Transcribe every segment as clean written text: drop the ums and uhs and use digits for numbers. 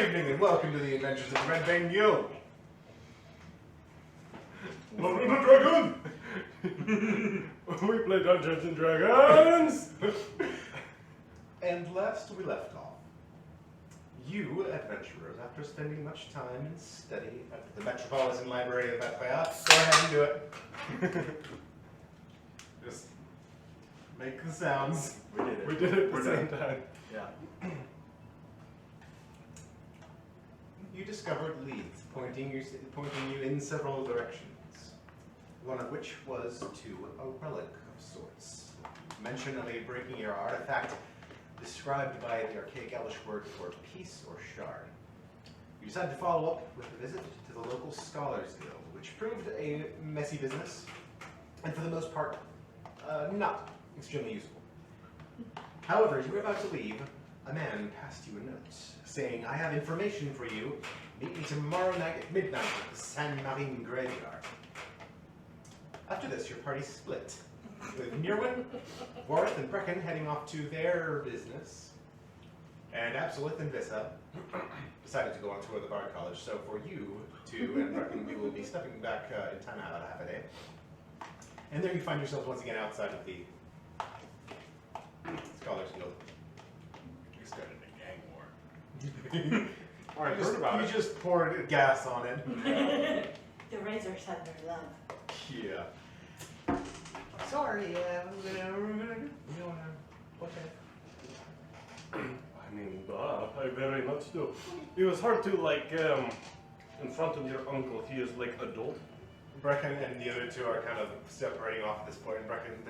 evening and welcome to the Adventures of the Red Vein Guild. Welcome to Dragon! We play Dungeons and Dragons! And last we left off, you adventurers, after spending much time in study at the Metropolitan Library of Atfayat, go ahead and do it. Just make the sounds. We did it. We did it at the same time. Yeah. You discovered leads pointing you in several directions, one of which was to a relic of sorts. Mention of a breaking your artifact described by the archaic Elvish word for piece or shard. You decided to follow up with a visit to the local Scholars Guild, which proved a messy business, and for the most part, not extremely useful. However, as you were about to leave, a man passed you a note, saying, "I have information for you. Meet me tomorrow night at midnight at the San Marine Graveyard." After this, your party split, with Nirwin, Warith, and Brecken heading off to their business, and Absolith and Vissa decided to go on tour of the Bard College. So for you two and Brecken, you will be stepping back in time about half a day. And there you find yourselves once again outside of the Scholars Guild. We started a gang war. Alright, You heard about it. just poured gas on it. The razors have their love. Yeah. Sorry, okay. I mean, I very much do. It was hard to, like, in front of your uncle, he is, like, adult. Brecken and the other two are kind of separating off at this point. And Brecken,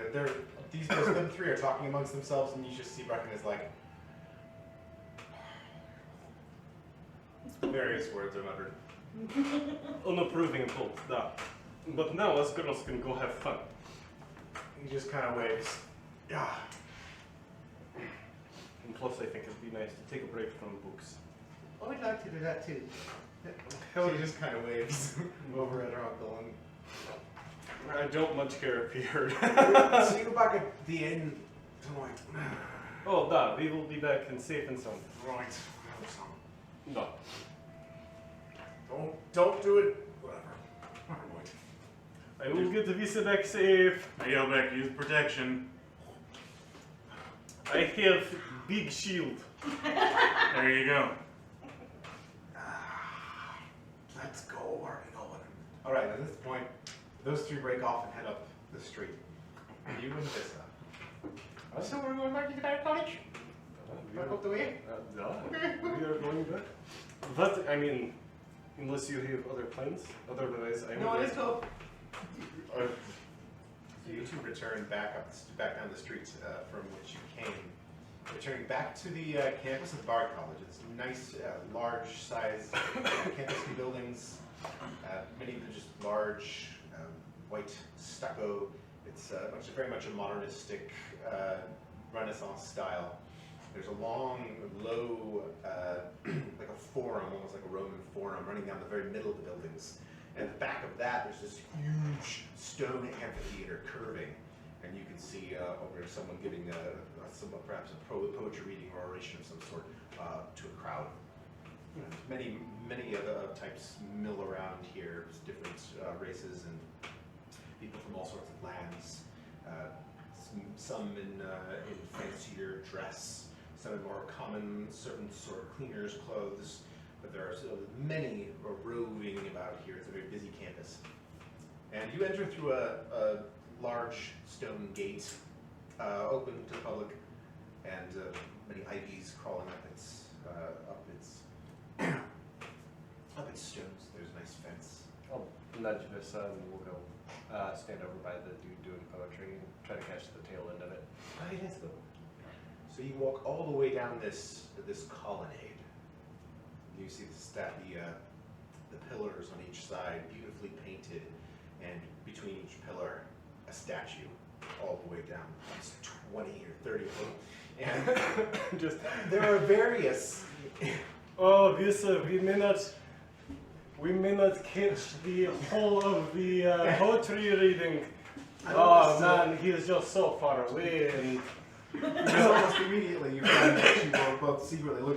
them three are talking amongst themselves, and you just see Brecken is like, various words are muttered. Unapproving and told that. But now us girls can go have fun. He just kind of waves. Yeah. And plus, I think it'd be nice to take a break from books. Oh, we'd like to do that too. Hell, He just kind of waves over at her uncle, and I don't much care if he heard. so you go back at the inn tonight. Oh, da, we will be back and safe and sound. Right. No. Don't do it. Whatever. Right. I will get the visa back safe. Yelbeck, use protection. I have big shield. There you go. Let's go. Where are we going? All right. At this point, those three break off and head up the street. You and Vissa. So we're going back to the Bard College. Back up the way. We are going back. But, I mean, unless you have other plans, otherwise I'm No, going let's go. to... You two return back down the street from which you came. Returning back to the campus of the Bard College. It's nice, large-sized campus buildings. Many of them just large, white stucco. It's very much a modernistic Renaissance style. There's a long, low, like a forum, almost like a Roman forum, running down the very middle of the buildings. And at the back of that, there's this huge stone amphitheater curving. And you can see over there someone giving perhaps a poetry reading or oration of some sort to a crowd. Many other types mill around here, different races and people from all sorts of lands. Some in fancier dress, some in more common servants or cleaners' clothes. But there are many roving about here. It's a very busy campus. And you enter through a large stone gate, open to the public, and many ivies crawling up its stones. There's a nice fence. I'll nudge Vissa and we'll go stand over by the dude doing poetry and try to catch the tail end of it. Oh, it is though. So you walk all the way down this colonnade. You see the pillars on each side, beautifully painted, and between each pillar, a statue all the way down. It's 20 or 30 of them. And Just, there are various. oh, Vissa, we may not catch the whole of the poetry reading. Oh man, he is just so far away and Almost immediately you find that you were both secretly looking